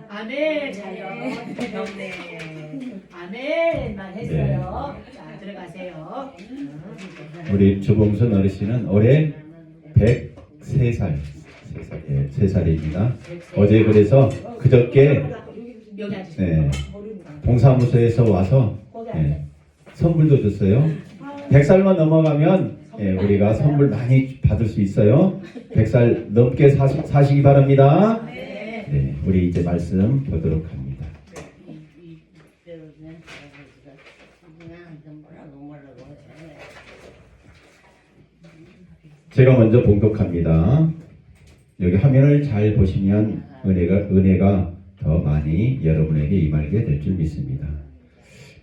아멘. 잘요. 네. 아멘만 했어요. 자, 들어가세요. 우리 주봉선 어르신은 올해 103살, 3살입니다. 어제 그래서 그저께 동사무소에서 와서 선물도 줬어요. 100살만 넘어가면 우리가 선물 많이 받을 수 있어요. 100살 넘게 사시기 바랍니다. 네, 우리 이제 말씀 보도록 합니다. 제가 먼저 봉독합니다. 여기 화면을 잘 보시면 은혜가 더 많이 여러분에게 임하게 될 줄 믿습니다.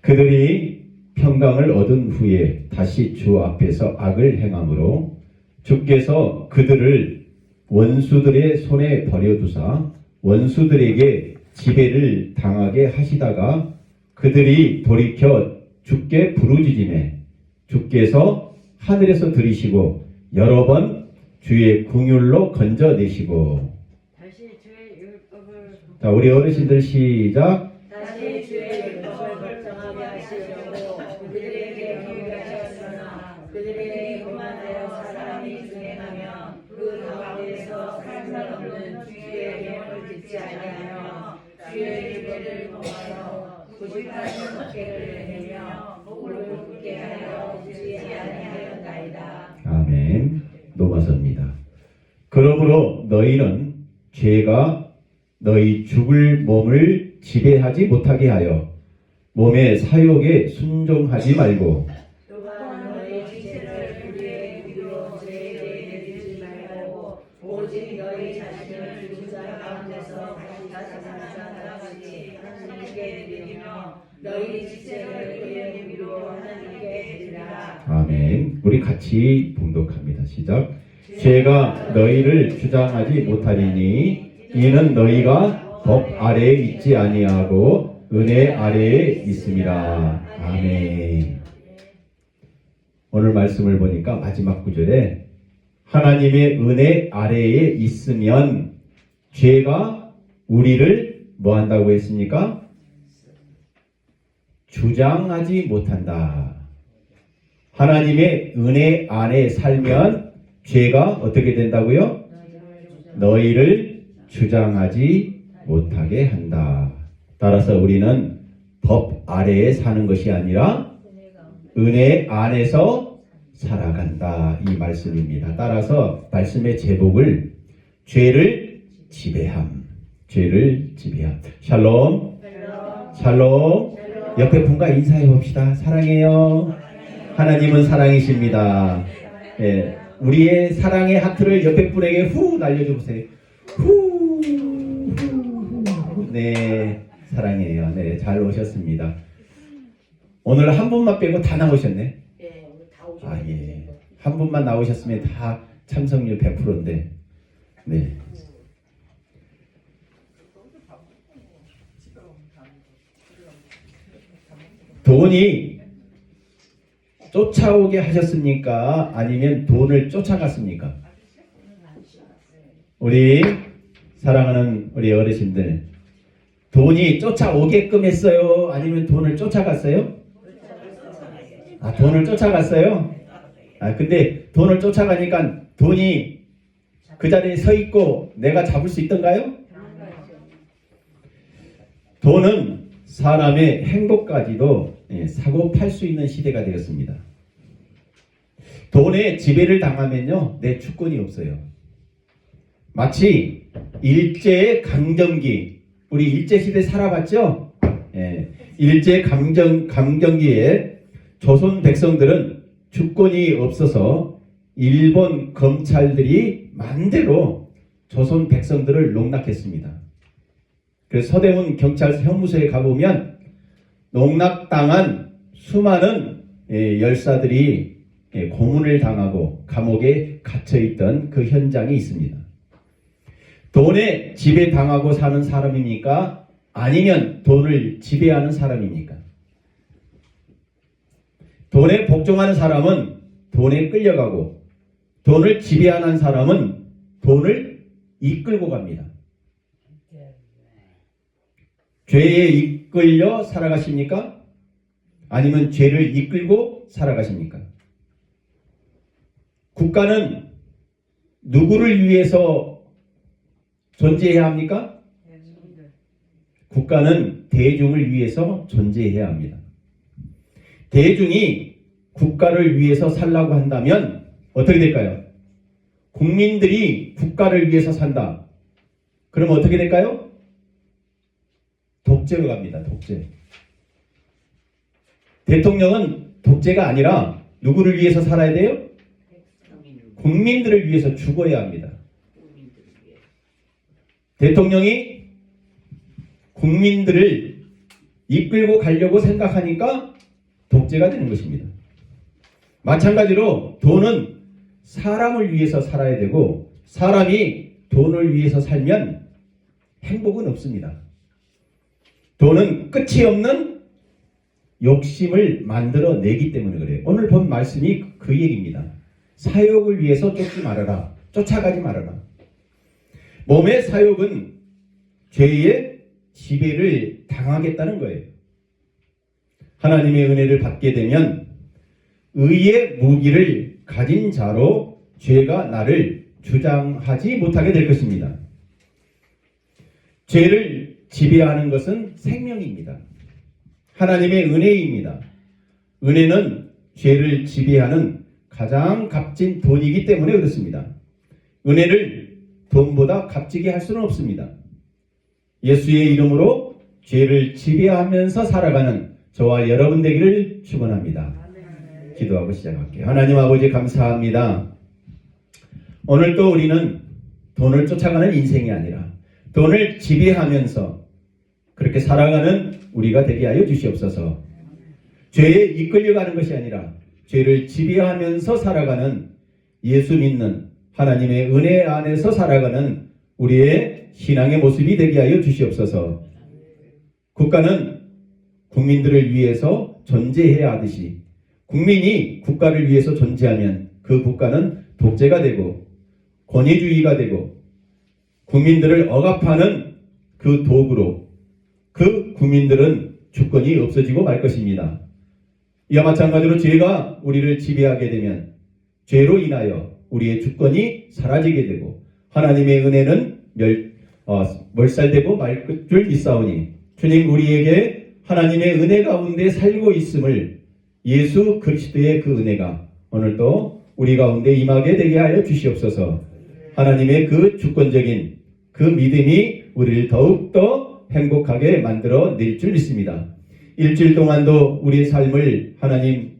그들이 평강을 얻은 후에 다시 주 앞에서 악을 행함으로 주께서 그들을 원수들의 손에 버려두사 원수들에게 지배를 당하게 하시다가 그들이 돌이켜 주께 부르짖음에 주께서 하늘에서 들으시고 여러 번 주의 긍휼로 건져내시고. 다시 주의 율법을. 자, 우리 어르신들 시작. 다시 주의 율법을 정하게 하시려고 그들에게 기울이셨으나 그들에게 교만하여 사람이 준행하며 그 가운데서 상관없는 주의 계명을 듣지 아니하며 주의 율법을 범하여 고집하는 법계를 행하며 목을 굳게 하여 듣지 아니하였나이다. 아멘. 노마서입니다. 그러므로 너희는 죄가 너희 죽을 몸을 지배하지 못하게 하여 몸의 사욕에 순종하지 말고 또한 너희 지체를 우리의 위로 죄에 내리지 말고 오직 너희 자신을 죽은 자 가운데서 다시 살아난 같이 하나님께 드리며 너희 지체를 그의 위로 하나님께 드리라. 아멘. 우리 같이 봉독합니다. 시작. 죄가 너희를 주장하지 못하리니 이는 너희가 법 아래에 있지 아니하고 은혜 아래에 있음이라. 아멘. 오늘 말씀을 보니까 마지막 구절에 하나님의 은혜 아래에 있으면 죄가 우리를 뭐 한다고 했습니까? 주장하지 못한다. 하나님의 은혜 안에 살면 죄가 어떻게 된다고요? 너희를 주장하지 못하게 한다. 따라서 우리는 법 아래에 사는 것이 아니라 은혜 안에서 살아간다. 이 말씀입니다. 따라서 말씀의 제목을 죄를 지배함. 죄를 지배함. 샬롬. 샬롬. 옆에 분과 인사해 봅시다. 사랑해요. 하나님은 사랑이십니다. 예, 우리의 사랑의 하트를 옆에 분에게 후 날려줘 보세요. 후. 네, 사랑해요. 네, 잘 오셨습니다. 오늘 한 분만 빼고 다 나오셨네. 네, 오늘 다 오셨어요. 아, 예. 한 분만 나오셨으면 다 참석률 100%인데. 네. 돈이 쫓아오게 하셨습니까? 아니면 돈을 쫓아갔습니까? 우리 사랑하는 우리 어르신들, 돈이 쫓아오게끔 했어요? 아니면 돈을 쫓아갔어요? 아, 돈을 쫓아갔어요? 아, 근데 돈을 쫓아가니까 돈이 그 자리에 서 있고 내가 잡을 수 있던가요? 돈은 사람의 행복까지도 사고 팔 수 있는 시대가 되었습니다. 돈에 지배를 당하면요, 내 주권이 없어요. 마치 일제의 강점기, 우리 일제시대 살아봤죠? 일제 강점기에 조선 백성들은 주권이 없어서 일본 검찰들이 마음대로 조선 백성들을 농락했습니다. 그래서 서대문 경찰 형무소에 가보면 농락당한 수많은 열사들이 고문을 당하고 감옥에 갇혀있던 그 현장이 있습니다. 돈에 지배당하고 사는 사람입니까? 아니면 돈을 지배하는 사람입니까? 돈에 복종하는 사람은 돈에 끌려가고 돈을 지배하는 사람은 돈을 이끌고 갑니다. 죄에 이끌려 살아가십니까? 아니면 죄를 이끌고 살아가십니까? 국가는 누구를 위해서 존재해야 합니까? 국가는 대중을 위해서 존재해야 합니다. 대중이 국가를 위해서 살라고 한다면 어떻게 될까요? 국민들이 국가를 위해서 산다. 그러면 어떻게 될까요? 독재로 갑니다. 독재. 대통령은 독재가 아니라 누구를 위해서 살아야 돼요? 국민들을 위해서 죽어야 합니다. 대통령이 국민들을 이끌고 가려고 생각하니까 독재가 되는 것입니다. 마찬가지로 돈은 사람을 위해서 살아야 되고 사람이 돈을 위해서 살면 행복은 없습니다. 돈은 끝이 없는 욕심을 만들어내기 때문에 그래요. 오늘 본 말씀이 그 얘기입니다. 사욕을 위해서 쫓지 말아라. 쫓아가지 말아라. 몸의 사욕은 죄의 지배를 당하겠다는 거예요. 하나님의 은혜를 받게 되면 의의 무기를 가진 자로 죄가 나를 주장하지 못하게 될 것입니다. 죄를 지배하는 것은 생명입니다. 하나님의 은혜입니다. 은혜는 죄를 지배하는 가장 값진 돈이기 때문에 그렇습니다. 은혜를 돈보다 값지게 할 수는 없습니다. 예수의 이름으로 죄를 지배하면서 살아가는 저와 여러분 되기를 축원합니다. 기도하고 시작할게요. 하나님 아버지 감사합니다. 오늘 또 우리는 돈을 쫓아가는 인생이 아니라 돈을 지배하면서 그렇게 살아가는 우리가 되게 하여 주시옵소서. 죄에 이끌려가는 것이 아니라 죄를 지배하면서 살아가는 예수 믿는 하나님의 은혜 안에서 살아가는 우리의 신앙의 모습이 되게 하여 주시옵소서. 국가는 국민들을 위해서 존재해야 하듯이 국민이 국가를 위해서 존재하면 그 국가는 독재가 되고 권위주의가 되고 국민들을 억압하는 그 도구로 그 국민들은 주권이 없어지고 말 것입니다. 이와 마찬가지로 죄가 우리를 지배하게 되면 죄로 인하여 우리의 주권이 사라지게 되고 하나님의 은혜는 멸살되고 말 줄 믿사오니 주님 우리에게 하나님의 은혜 가운데 살고 있음을 예수 그리스도의 그 은혜가 오늘도 우리 가운데 임하게 되게 하여 주시옵소서. 하나님의 그 주권적인 그 믿음이 우리를 더욱더 행복하게 만들어 낼 줄 믿습니다. 일주일 동안도 우리의 삶을 하나님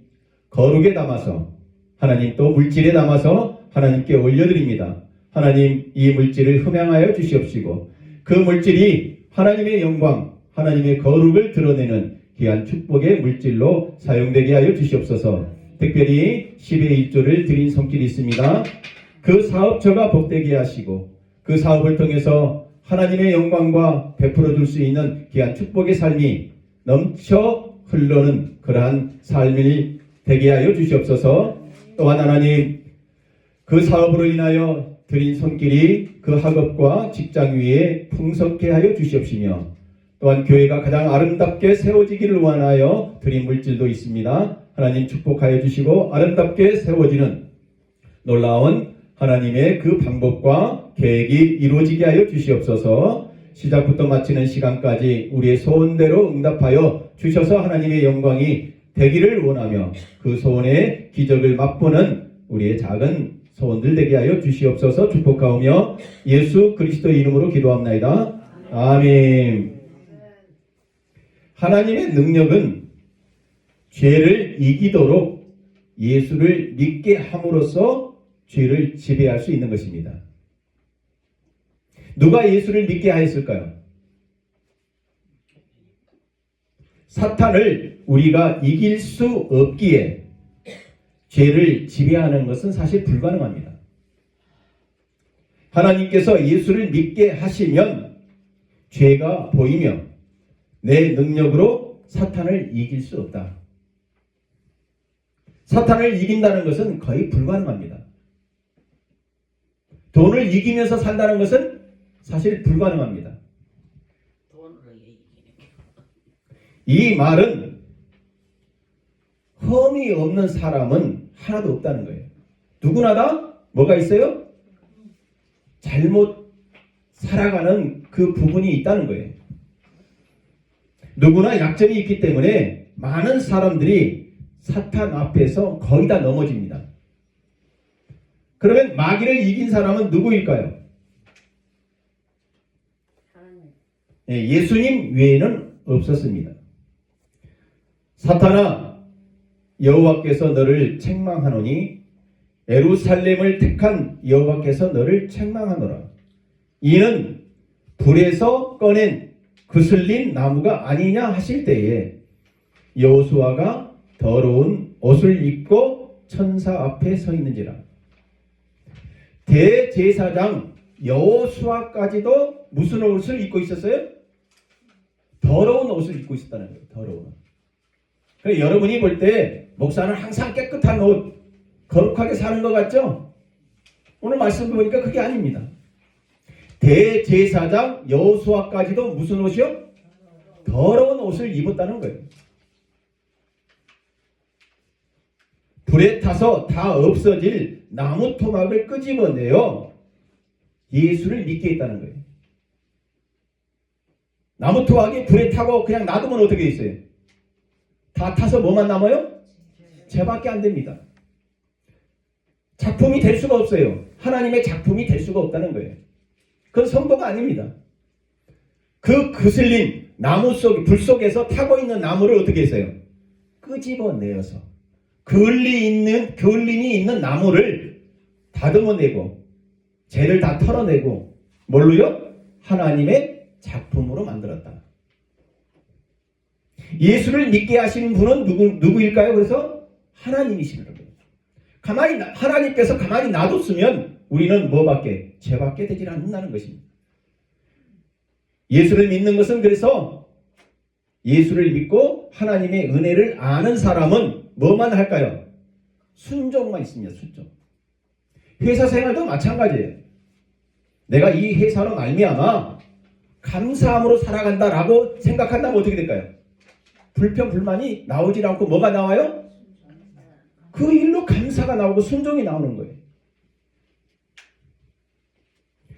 거룩에 담아서 하나님 또 물질에 담아서 하나님께 올려드립니다. 하나님 이 물질을 흠양하여 주시옵시고 그 물질이 하나님의 영광 하나님의 거룩을 드러내는 귀한 축복의 물질로 사용되게 하여 주시옵소서. 특별히 10의 1조를 드린 손길이 있습니다. 그 사업처가 복되게 하시고 그 사업을 통해서 하나님의 영광과 베풀어 줄 수 있는 귀한 축복의 삶이 넘쳐 흘러는 그러한 삶이 되게 하여 주시옵소서. 또한 하나님 그 사업으로 인하여 드린 손길이 그 학업과 직장 위에 풍성케 하여 주시옵시며 또한 교회가 가장 아름답게 세워지기를 원하여 드린 물질도 있습니다. 하나님 축복하여 주시고 아름답게 세워지는 놀라운 하나님의 그 방법과 계획이 이루어지게 하여 주시옵소서. 시작부터 마치는 시간까지 우리의 소원대로 응답하여 주셔서 하나님의 영광이 되기를 원하며 그 소원의 기적을 맛보는 우리의 작은 소원들 되게 하여 주시옵소서. 축복하오며 예수 그리스도 이름으로 기도합나이다. 아멘. 하나님의 능력은 죄를 이기도록 예수를 믿게 함으로써 죄를 지배할 수 있는 것입니다. 누가 예수를 믿게 하였을까요? 사탄을 우리가 이길 수 없기에 죄를 지배하는 것은 사실 불가능합니다. 하나님께서 예수를 믿게 하시면 죄가 보이며 내 능력으로 사탄을 이길 수 없다. 사탄을 이긴다는 것은 거의 불가능합니다. 돈을 이기면서 산다는 것은 사실 불가능합니다. 이 말은 흠이 없는 사람은 하나도 없다는 거예요. 누구나 다 뭐가 있어요? 잘못 살아가는 그 부분이 있다는 거예요. 누구나 약점이 있기 때문에 많은 사람들이 사탄 앞에서 거의 다 넘어집니다. 그러면 마귀를 이긴 사람은 누구일까요? 예수님 외에는 없었습니다. 사탄아, 여호와께서 너를 책망하노니 예루살렘을 택한 여호와께서 너를 책망하노라. 이는 불에서 꺼낸 그슬린 나무가 아니냐 하실 때에 여호수아가 더러운 옷을 입고 천사 앞에 서 있는지라. 대제사장 여호수아까지도 무슨 옷을 입고 있었어요? 더러운 옷을 입고 있었다는 거예요. 더러운 옷. 그래서 여러분이 볼 때 목사는 항상 깨끗한 옷, 거룩하게 사는 것 같죠? 오늘 말씀 보니까 그게 아닙니다. 대제사장 여호수아까지도 무슨 옷이요? 더러운 옷을 입었다는 거예요. 불에 타서 다 없어질 나무 토막을 끄집어내어 예수를 믿게 했다는 거예요. 나무 토막이 불에 타고 그냥 놔두면 어떻게 있어요? 다 타서 뭐만 남아요? 죄밖에 안 됩니다. 작품이 될 수가 없어요. 하나님의 작품이 될 수가 없다는 거예요. 그건 성도가 아닙니다. 그 그슬린 나무 속, 불 속에서 타고 있는 나무를 어떻게 했어요? 끄집어내어서 그을림이 있는 나무를 다듬어내고 죄를 다 털어내고 뭘로요? 하나님의 작품으로 만들었다. 예수를 믿게 하시는 분은 누구일까요? 그래서 하나님이시는 거예요. 하나님께서 가만히 놔뒀으면 우리는 뭐밖에? 죄밖에 되질 않는다는 것입니다. 예수를 믿는 것은 그래서 예수를 믿고 하나님의 은혜를 아는 사람은 뭐만 할까요? 순종만 있습니다. 순종. 회사 생활도 마찬가지예요. 내가 이 회사로 말미암아 감사함으로 살아간다라고 생각한다면 어떻게 될까요? 불평, 불만이 나오질 않고 뭐가 나와요? 그 일로 감사가 나오고 순종이 나오는 거예요.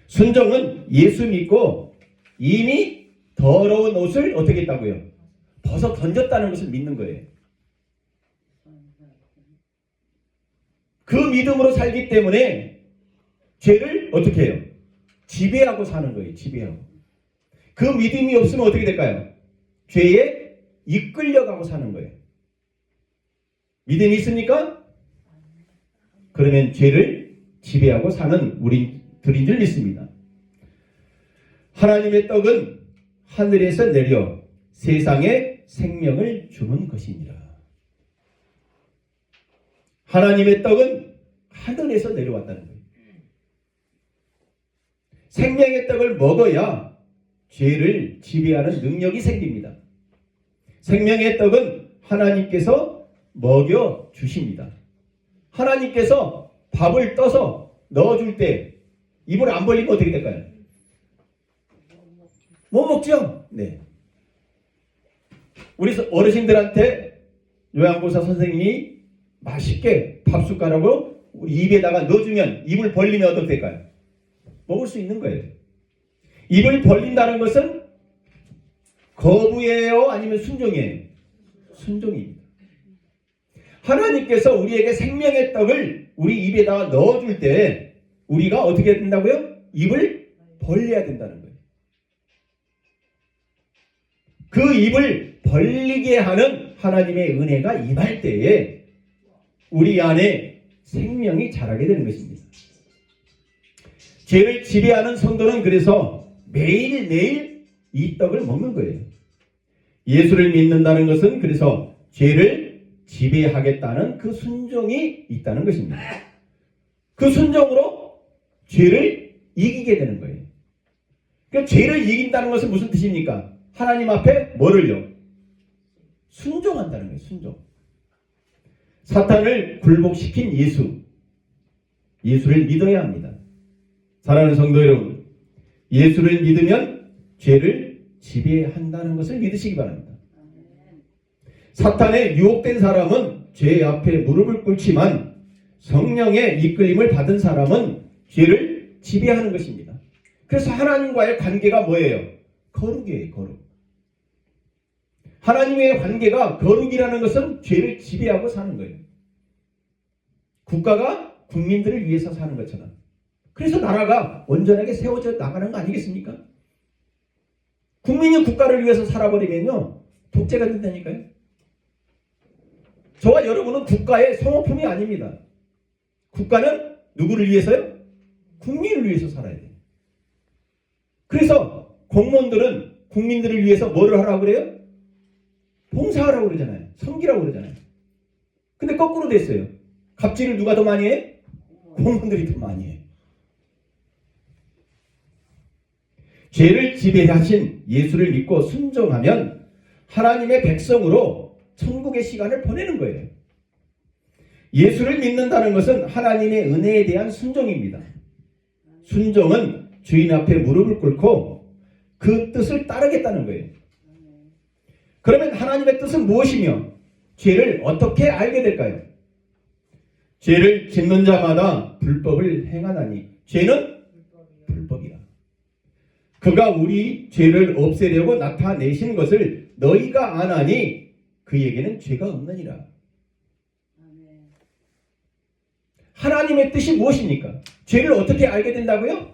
순종은 예수 믿고 이미 더러운 옷을 어떻게 했다고요? 벗어 던졌다는 것을 믿는 거예요. 그 믿음으로 살기 때문에 죄를 어떻게 해요? 지배하고 사는 거예요. 지배하고. 그 믿음이 없으면 어떻게 될까요? 죄에 이끌려가고 사는 거예요. 믿음이 있습니까? 그러면 죄를 지배하고 사는 우리들인 줄 믿습니다. 하나님의 떡은 하늘에서 내려 세상에 생명을 주는 것입니다. 하나님의 떡은 하늘에서 내려왔다는 거예요. 생명의 떡을 먹어야 죄를 지배하는 능력이 생깁니다. 생명의 떡은 하나님께서 먹여 주십니다. 하나님께서 밥을 떠서 넣어줄 때 입을 안 벌리면 어떻게 될까요? 못 먹죠? 네. 우리 어르신들한테 요양보사 선생님이 맛있게 밥 숟가락으로 우리 입에다가 넣어주면 입을 벌리면 어떻게 될까요? 먹을 수 있는 거예요. 입을 벌린다는 것은 거부예요? 아니면 순종이에요? 순종입니다. 하나님께서 우리에게 생명의 떡을 우리 입에다가 넣어줄 때 우리가 어떻게 해야 된다고요? 입을 벌려야 된다는 거예요. 그 입을 벌리게 하는 하나님의 은혜가 임할 때에 우리 안에 생명이 자라게 되는 것입니다. 죄를 지배하는 성도는 그래서 매일매일 이 떡을 먹는 거예요. 예수를 믿는다는 것은 그래서 죄를 지배하겠다는 그 순종이 있다는 것입니다. 그 순종으로 죄를 이기게 되는 거예요. 그러니까 죄를 이긴다는 것은 무슨 뜻입니까? 하나님 앞에 뭐를요? 순종한다는 거예요. 순종. 사탄을 굴복시킨 예수를 믿어야 합니다. 사랑하는 성도 여러분, 예수를 믿으면 죄를 지배한다는 것을 믿으시기 바랍니다. 사탄에 유혹된 사람은 죄 앞에 무릎을 꿇지만 성령의 이끌림을 받은 사람은 죄를 지배하는 것입니다. 그래서 하나님과의 관계가 뭐예요? 거룩이에요. 거룩. 하나님의 관계가 거룩이라는 것은 죄를 지배하고 사는 거예요. 국가가 국민들을 위해서 사는 것처럼. 그래서 나라가 온전하게 세워져 나가는 거 아니겠습니까? 국민이 국가를 위해서 살아버리면요, 독재가 된다니까요. 저와 여러분은 국가의 소모품이 아닙니다. 국가는 누구를 위해서요? 국민을 위해서 살아야 돼요. 그래서 공무원들은 국민들을 위해서 뭐를 하라고 그래요? 봉사하라고 그러잖아요. 섬기라고 그러잖아요. 근데 거꾸로 됐어요. 갑질을 누가 더 많이 해? 공무원들이 더 많이 해요. 죄를 지배하신 예수를 믿고 순종하면 하나님의 백성으로 천국의 시간을 보내는 거예요. 예수를 믿는다는 것은 하나님의 은혜에 대한 순종입니다. 순종은 주인 앞에 무릎을 꿇고 그 뜻을 따르겠다는 거예요. 그러면 하나님의 뜻은 무엇이며 죄를 어떻게 알게 될까요? 죄를 짓는 자마다 불법을 행하나니 죄는 불법이라. 그가 우리 죄를 없애려고 나타내신 것을 너희가 아나니 그에게는 죄가 없느니라. 하나님의 뜻이 무엇입니까? 죄를 어떻게 알게 된다고요?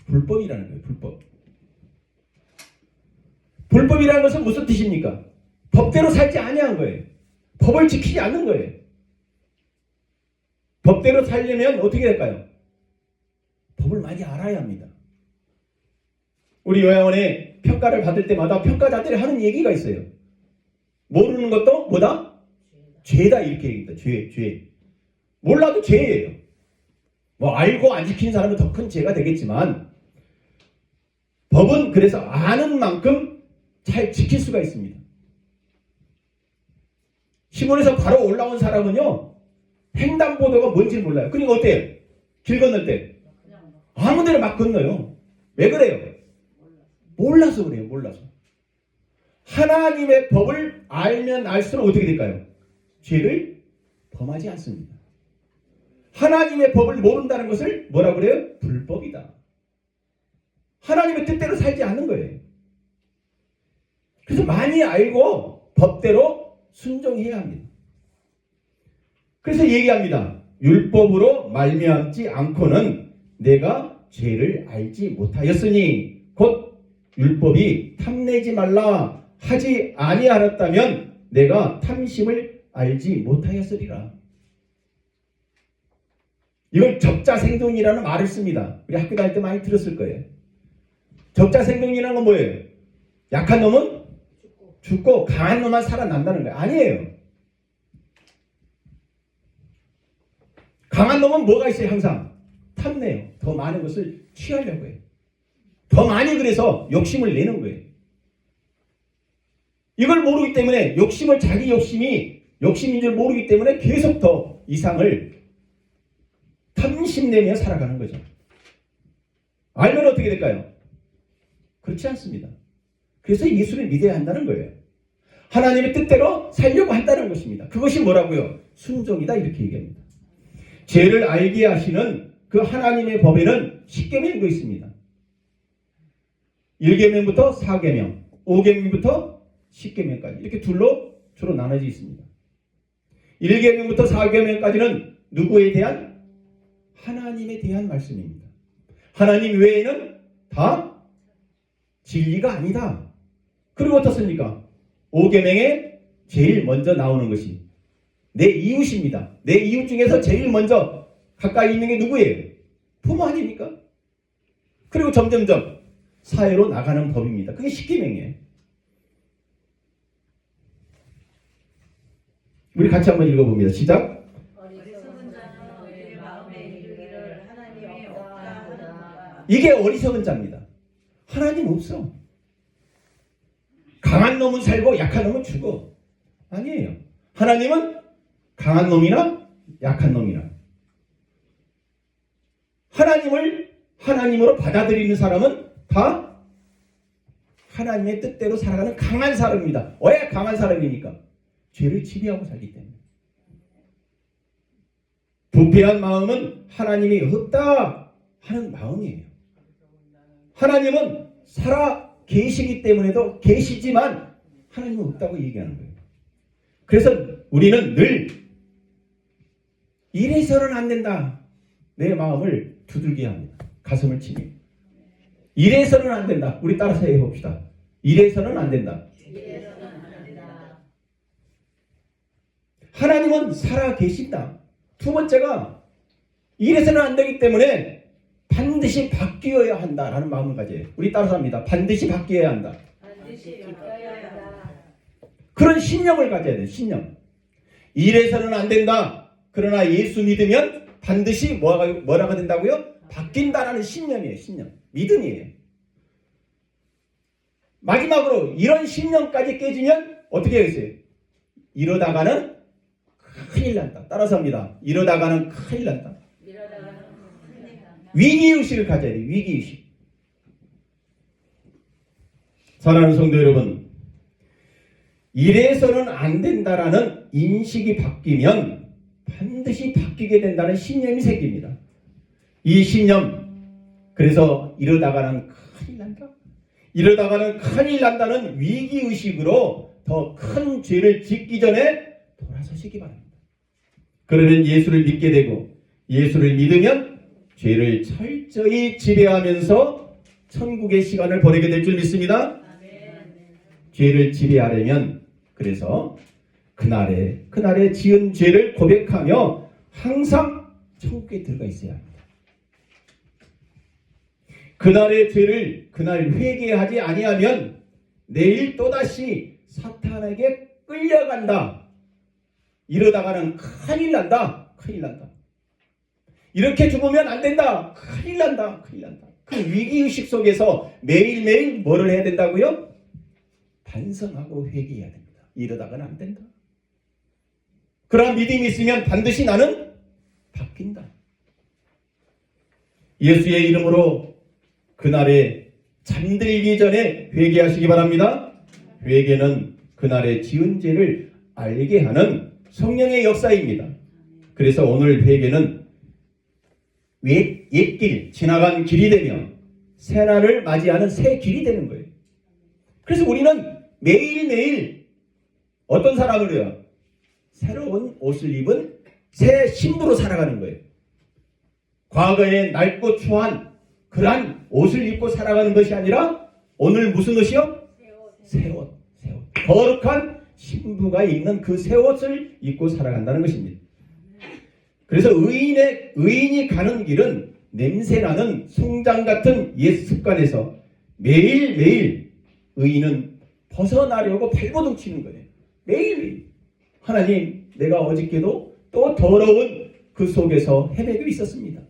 불법이라는 거예요. 불법. 불법이라는 것은 무슨 뜻입니까? 법대로 살지 아니한 거예요. 법을 지키지 않는 거예요. 법대로 살려면 어떻게 될까요? 법을 많이 알아야 합니다. 우리 요양원에 평가를 받을 때마다 평가자들이 하는 얘기가 있어요. 모르는 것도 뭐다? 죄다 이렇게 얘기합니다. 죄. 몰라도 죄예요. 뭐 알고 안 지키는 사람은 더 큰 죄가 되겠지만 법은 그래서 아는 만큼 잘 지킬 수가 있습니다. 시골에서 바로 올라온 사람은요, 횡단보도가 뭔지 몰라요. 그러니까 어때요? 길 건널 때 아무 데나 막 건너요. 왜 그래요? 몰라서 그래요. 몰라서. 하나님의 법을 알면 알수록 어떻게 될까요? 죄를 범하지 않습니다. 하나님의 법을 모른다는 것을 뭐라고 그래요? 불법이다. 하나님의 뜻대로 살지 않는 거예요. 그래서 많이 알고 법대로 순종해야 합니다. 그래서 얘기합니다. 율법으로 말미암지 않고는 내가 죄를 알지 못하였으니 곧 율법이 탐내지 말라 하지 아니하였다면 내가 탐심을 알지 못하였으리라. 이걸 적자생존이라는 말을 씁니다. 우리 학교 다닐 때 많이 들었을 거예요. 적자생존이라는 건 뭐예요? 약한 놈은 죽고 강한 놈만 살아난다는 거예요. 아니에요. 강한 놈은 뭐가 있어요? 항상 탐내요. 더 많은 것을 취하려고 해요. 더 많이 그래서 욕심을 내는 거예요. 이걸 모르기 때문에 자기 욕심이 욕심인 줄 모르기 때문에 계속 더 이상을 탐심내며 살아가는 거죠. 알면 어떻게 될까요? 그렇지 않습니다. 그래서 예수를 믿어야 한다는 거예요. 하나님의 뜻대로 살려고 한다는 것입니다. 그것이 뭐라고요? 순종이다 이렇게 얘기합니다. 죄를 알게 하시는 그 하나님의 법에는 10계명도 있습니다. 1계명부터 4계명, 5계명부터 10계명까지 이렇게 둘로 주로 나눠져 있습니다. 1계명부터 4계명까지는 누구에 대한? 하나님에 대한 말씀입니다. 하나님 외에는 다 진리가 아니다. 그리고 어떻습니까? 5계명에 제일 먼저 나오는 것이 내 이웃입니다. 내 이웃 중에서 제일 먼저 가까이 있는 게 누구예요? 부모 아닙니까? 그리고 점점점 사회로 나가는 법입니다. 그게 10계명이에요. 우리 같이 한번 읽어봅니다. 시작. 이게 어리석은 자입니다. 하나님 없어. 강한 놈은 살고 약한 놈은 죽어. 아니에요. 하나님은 강한 놈이나 약한 놈이나 하나님을 하나님으로 받아들이는 사람은 다 하나님의 뜻대로 살아가는 강한 사람입니다. 왜 강한 사람입니까? 죄를 지배하고 살기 때문에. 부패한 마음은 하나님이 없다 하는 마음이에요. 하나님은 살아 계시기 때문에도 계시지만 하나님은 없다고 얘기하는 거예요. 그래서 우리는 늘 이래서는 안 된다. 내 마음을 두들게 합니다. 가슴을 치며. 이래서는 안 된다. 우리 따라서 해봅시다. 이래서는 안 된다. 하나님은 살아 계신다. 두 번째가 이래서는 안 되기 때문에 반드시 바뀌어야 한다라는 마음을 가져요. 우리 따라서 합니다. 반드시 바뀌어야 한다. 반드시 바뀌어야 한다. 그런 신념을 가져야 돼요. 신념. 이래서는 안 된다. 그러나 예수 믿으면 반드시 뭐라가 된다고요? 바뀐다라는 신념이에요. 신념. 믿음이에요. 마지막으로 이런 신념까지 깨지면 어떻게 하겠어요? 이러다가는 큰일 난다. 따라서 합니다. 이러다가는 큰일 난다. 위기의식을 가져야 돼요. 위기의식. 사랑하는 성도 여러분, 이래서는 안 된다라는 인식이 바뀌면 반드시 바뀌게 된다는 신념이 생깁니다. 이 신념, 그래서 이러다가는 큰일 난다. 이러다가는 큰일 난다는 위기의식으로 더 큰 죄를 짓기 전에 돌아서시기 바랍니다. 그러면 예수를 믿게 되고 예수를 믿으면 죄를 철저히 지배하면서 천국의 시간을 보내게 될 줄 믿습니다. 죄를 지배하려면 그래서 그날에 지은 죄를 고백하며 항상 천국에 들어가 있어야 합니다. 그날의 죄를 그날 회개하지 아니하면 내일 또다시 사탄에게 끌려간다. 이러다가는 큰일 난다. 큰일 난다. 이렇게 죽으면 안 된다. 큰일 난다. 큰일 난다. 그 위기의식 속에서 매일매일 뭐를 해야 된다고요? 반성하고 회개해야 됩니다. 이러다가는 안 된다. 그러나 믿음이 있으면 반드시 나는 바뀐다. 예수의 이름으로 그날에 잠들기 전에 회개하시기 바랍니다. 회개는 그날의 지은 죄를 알게 하는 성령의 역사입니다. 그래서 오늘 회개는 옛길, 지나간 길이 되며 새날을 맞이하는 새 길이 되는 거예요. 그래서 우리는 매일매일 어떤 사람으로요? 새로운 옷을 입은 새 신부로 살아가는 거예요. 과거에 낡고 추한 그러한 옷을 입고 살아가는 것이 아니라 오늘 무슨 옷이요? 새 옷. 거룩한 신부가 입는 그 새 옷을 입고 살아간다는 것입니다. 그래서 의인이 가는 길은 냄새나는 송장 같은 옛 습관에서 매일매일 의인은 벗어나려고 발버둥 치는 거예요. 매일매일. 하나님, 내가 어저께도 또 더러운 그 속에서 헤매고 있었습니다.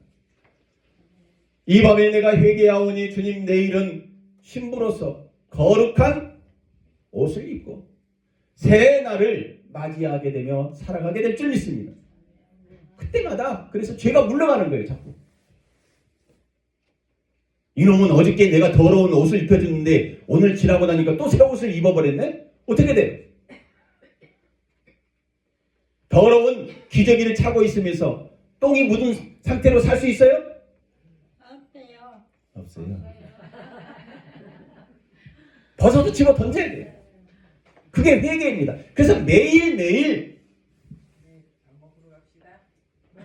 이 밤에 내가 회개하오니 주님, 내일은 신부로서 거룩한 옷을 입고 새 날을 맞이하게 되며 살아가게 될 줄 믿습니다. 그때마다 그래서 죄가 물러가는 거예요. 자꾸. 이놈은 어저께 내가 더러운 옷을 입혀줬는데 오늘 지나고 나니까 또 새 옷을 입어버렸네? 어떻게 돼요? 더러운 기저귀를 차고 있으면서 똥이 묻은 상태로 살 수 있어요? 없어요. 벗어도 집어 던져야 돼요. 그게 회개입니다. 그래서 매일매일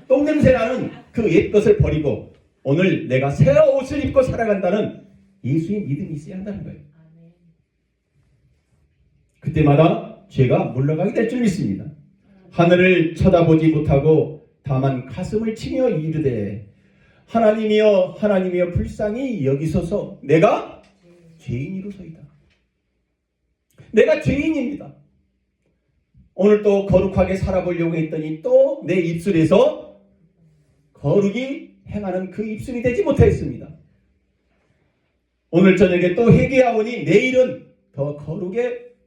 똥냄새 나는 그 옛 것을 버리고 오늘 내가 새 옷을 입고 살아간다는 예수의 믿음이 있어야 한다는 거예요. 그때마다 죄가 물러가게 될 줄 믿습니다. 하늘을 쳐다보지 못하고 다만 가슴을 치며 이르되 하나님이여 하나님이여 불쌍히 여기소서. 내가 죄인이로소이다. 내가 죄인입니다. 오늘 또 거룩하게 살아보려고 했더니 또 내 입술에서 거룩이 행하는 그 입술이 되지 못하였습니다. 오늘 저녁에 또 회개하오니 내일은 더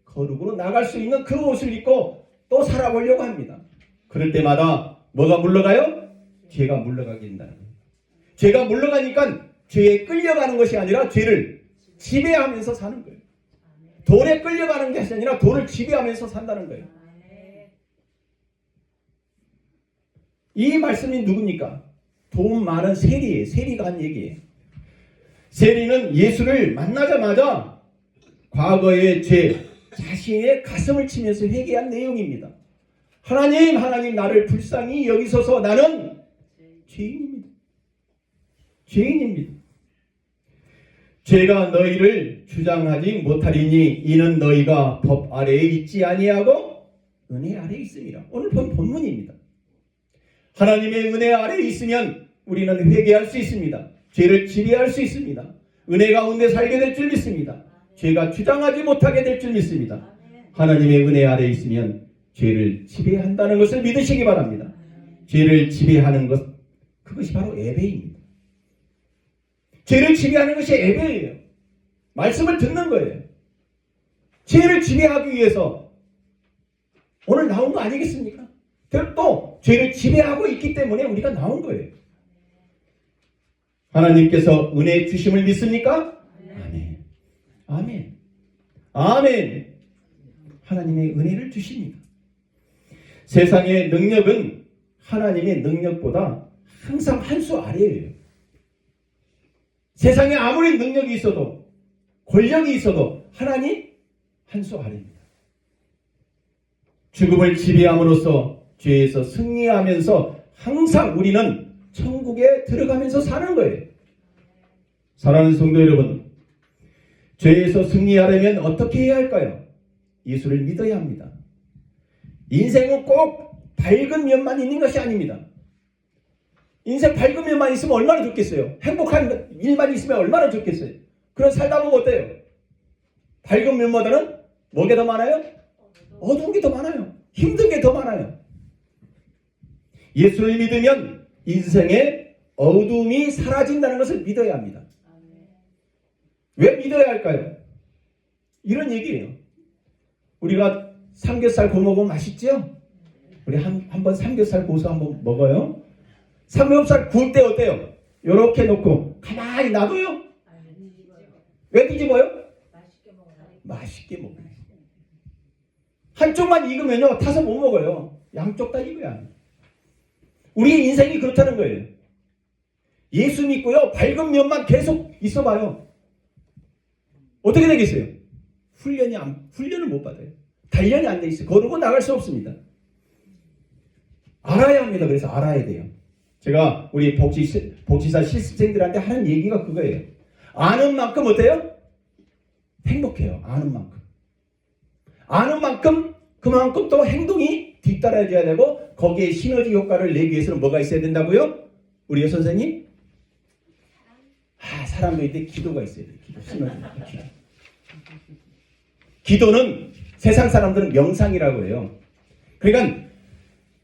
거룩으로 나갈 수 있는 그 옷을 입고 또 살아보려고 합니다. 그럴 때마다 뭐가 물러가요? 죄가 물러가게 된다는 거예요. 죄가 물러가니까 죄에 끌려가는 것이 아니라 죄를 지배하면서 사는 거예요. 돈에 끌려가는 것이 아니라 돈을 지배하면서 산다는 거예요. 이 말씀이 누굽니까? 돈 많은 세리예요. 세리가 한 얘기예요. 세리는 예수를 만나자마자 과거의 죄, 자신의 가슴을 치면서 회개한 내용입니다. 하나님, 하나님 나를 불쌍히 여기소서. 나는 죄인입니다. 죄인입니다. 죄가 너희를 주장하지 못하리니 이는 너희가 법 아래에 있지 아니하고 은혜 아래에 있음이라. 오늘 본 본문입니다. 하나님의 은혜 아래에 있으면 우리는 회개할 수 있습니다. 죄를 지배할 수 있습니다. 은혜 가운데 살게 될 줄 믿습니다. 죄가 주장하지 못하게 될 줄 믿습니다. 하나님의 은혜 아래에 있으면 죄를 지배한다는 것을 믿으시기 바랍니다. 죄를 지배하는 것, 그것이 바로 예배입니다. 죄를 지배하는 것이 예배예요. 말씀을 듣는 거예요. 죄를 지배하기 위해서 오늘 나온 거 아니겠습니까? 또 죄를 지배하고 있기 때문에 우리가 나온 거예요. 하나님께서 은혜 주심을 믿습니까? 아멘. 아멘. 아멘. 하나님의 은혜를 주십니다. 세상의 능력은 하나님의 능력보다 항상 한 수 아래예요. 세상에 아무리 능력이 있어도 권력이 있어도 하나님 한 수 아래입니다. 죽음을 지배함으로써 죄에서 승리하면서 항상 우리는 천국에 들어가면서 사는 거예요. 사랑하는 성도 여러분, 죄에서 승리하려면 어떻게 해야 할까요? 예수를 믿어야 합니다. 인생은 꼭 밝은 면만 있는 것이 아닙니다. 인생 밝은 면만 있으면 얼마나 좋겠어요? 행복한 일만 있으면 얼마나 좋겠어요? 그런 살다 보면 어때요? 밝은 면보다는 뭐가 더 많아요? 어두운 게 더 많아요. 힘든 게 더 많아요. 예수를 믿으면 인생의 어둠이 사라진다는 것을 믿어야 합니다. 왜 믿어야 할까요? 이런 얘기예요. 우리가 삼겹살 구워 먹으면 맛있죠? 우리 한번 삼겹살 구워서 한번 먹어요. 삼겹살 구울 때 어때요? 이렇게 놓고 가만히 놔둬요? 왜 뒤집어요? 맛있게 먹어요. 한쪽만 익으면요 타서 못 먹어요. 양쪽 다 익어야. 우리 인생이 그렇다는 거예요. 예수 믿고요 밝은 면만 계속 있어봐요. 어떻게 되겠어요? 훈련을 못 받아요. 단련이 안 돼 있어요. 거르고 나갈 수 없습니다. 알아야 합니다. 그래서 알아야 돼요. 제가 우리 복지사 실습생들한테 하는 얘기가 그거예요. 아는 만큼 어때요? 행복해요. 아는 만큼. 아는 만큼 그만큼 또 행동이 뒤따라줘야 되고 거기에 시너지 효과를 내기 위해서는 뭐가 있어야 된다고요? 우리 선생님? 사람도 있대 기도가 있어야 돼요. 기도. 기도는 세상 사람들은 명상이라고 해요. 그러니까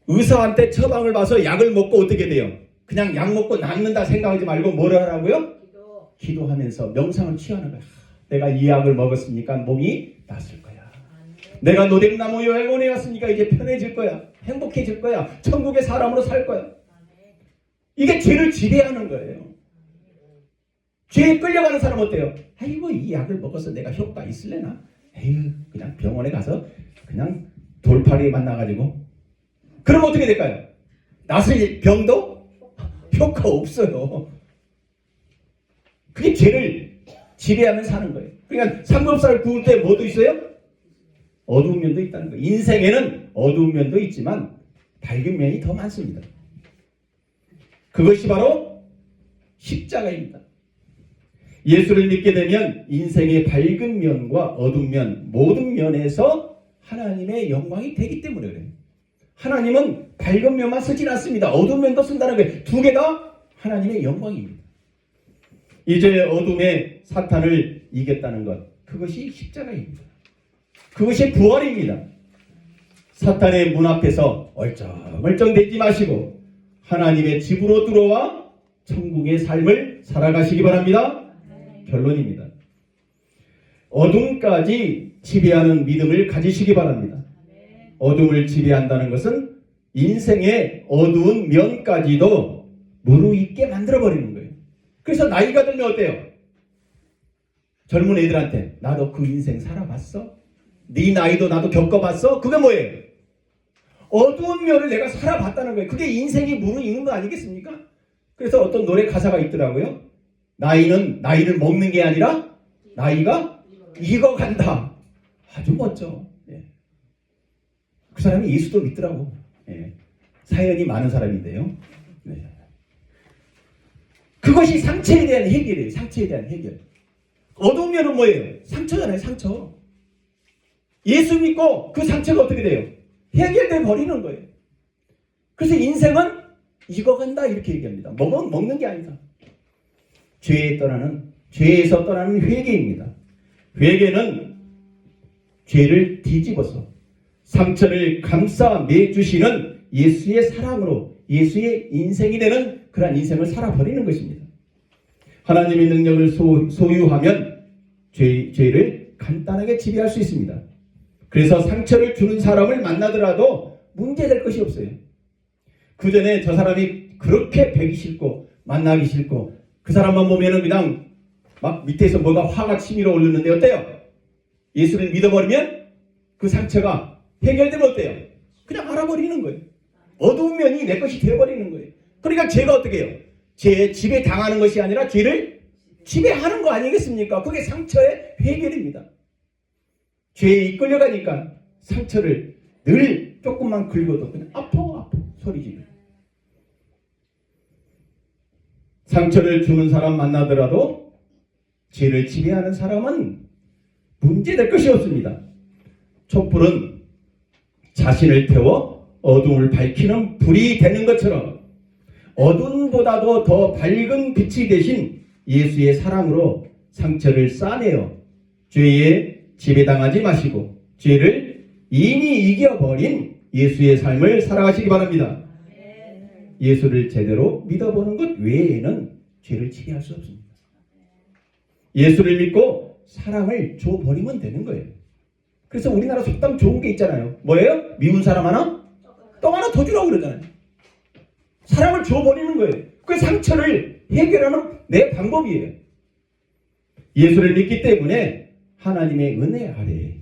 의사한테 처방을 봐서 약을 먹고 어떻게 돼요? 그냥 약 먹고 낫는다 생각하지 말고 뭘 하라고요? 기도하면서 명상을 취하는 거야. 내가 이 약을 먹었으니까 몸이 낫을 거야. 내가 노댁나무 여행원에 왔으니까 이제 편해질 거야. 행복해질 거야. 천국의 사람으로 살 거야. 이게 죄를 지배하는 거예요. 죄에 끌려가는 사람 어때요? 아이고 이 약을 먹어서 내가 효과 있을래나? 에휴 그냥 병원에 가서 그냥 돌팔이 만나가지고 그럼 어떻게 될까요? 낫을 병도 효과 없어요. 그게 죄를 지배하면 사는 거예요. 그러니까 삼겹살 구울 때 뭐도 있어요? 어두운 면도 있다는 거예요. 인생에는 어두운 면도 있지만 밝은 면이 더 많습니다. 그것이 바로 십자가입니다. 예수를 믿게 되면 인생의 밝은 면과 어두운 면 모든 면에서 하나님의 영광이 되기 때문에 그래요. 하나님은 밝은 면만 쓰진 않습니다. 어두운 면도 쓴다는 거예요. 두 개 다 하나님의 영광입니다. 이제 어둠의 사탄을 이겼다는 것, 그것이 십자가입니다. 그것이 부활입니다. 사탄의 문 앞에서 얼쩡얼쩡대지 마시고 하나님의 집으로 들어와 천국의 삶을 살아가시기 바랍니다. 결론입니다. 어둠까지 지배하는 믿음을 가지시기 바랍니다. 어둠을 지배한다는 것은 인생의 어두운 면까지도 무르익게 만들어버리는 거예요. 그래서 나이가 들면 어때요? 젊은 애들한테 나도 그 인생 살아봤어? 네 나이도 나도 겪어봤어? 그게 뭐예요? 어두운 면을 내가 살아봤다는 거예요. 그게 인생이 무르익는 거 아니겠습니까? 그래서 어떤 노래 가사가 있더라고요. 나이는 나이를 먹는 게 아니라 나이가 익어간다. 아주 멋져. 예. 그 사람이 예수도 믿더라고. 예. 사연이 많은 사람인데요. 네. 그것이 상처에 대한 해결이에요. 상처에 대한 해결. 어두운 면은 뭐예요? 상처잖아요. 상처. 예수 믿고 그 상처가 어떻게 돼요? 해결돼 버리는 거예요. 그래서 인생은 익어간다 이렇게 얘기합니다. 먹는 게 아니다. 죄에서 떠나는 회개입니다. 회개는 죄를 뒤집어서 상처를 감싸 매주시는 예수의 사랑으로 예수의 인생이 되는 그러한 인생을 살아버리는 것입니다. 하나님의 능력을 소유하면 죄를 간단하게 지배할 수 있습니다. 그래서 상처를 주는 사람을 만나더라도 문제될 것이 없어요. 그 전에 저 사람이 그렇게 뵈기 싫고 만나기 싫고 그 사람만 보면은 그냥 막 밑에서 뭐가 화가 치밀어 오르는데 어때요? 예수를 믿어버리면 그 상처가 해결되면 어때요? 그냥 알아버리는 거예요. 어두운 면이 내 것이 되어버리는 거예요. 그러니까 죄가 어떻게 해요? 죄에 지배당하는 것이 아니라 죄를 지배하는 거 아니겠습니까? 그게 상처의 해결입니다. 죄에 이끌려가니까 상처를 늘 조금만 긁어도 그냥 아파 소리 지르. 상처를 주는 사람 만나더라도 죄를 지배하는 사람은 문제될 것이 없습니다. 촛불은 자신을 태워 어둠을 밝히는 불이 되는 것처럼 어둠보다도 더 밝은 빛이 되신 예수의 사랑으로 상처를 싸내어 죄에 지배당하지 마시고 죄를 이미 이겨버린 예수의 삶을 살아가시기 바랍니다. 예수를 제대로 믿어보는 것 외에는 죄를 지배할 수 없습니다. 예수를 믿고 사랑을 줘버리면 되는 거예요. 그래서 우리나라 속담 좋은 게 있잖아요. 뭐예요? 미운 사람 하나? 떡 하나 더 주라고 그러잖아요. 사랑을 줘버리는 거예요. 그 상처를 해결하는 내 방법이에요. 예수를 믿기 때문에 하나님의 은혜 아래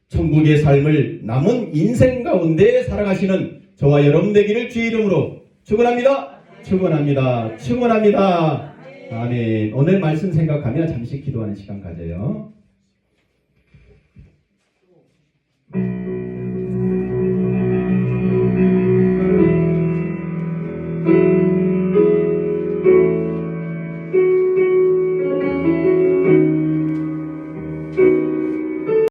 천국의 삶을 남은 인생 가운데 살아가시는 저와 여러분 되기를 주의 이름으로 축원합니다. 축원합니다. 축원합니다. 아멘. 오늘 말씀 생각하며 잠시 기도하는 시간 가져요.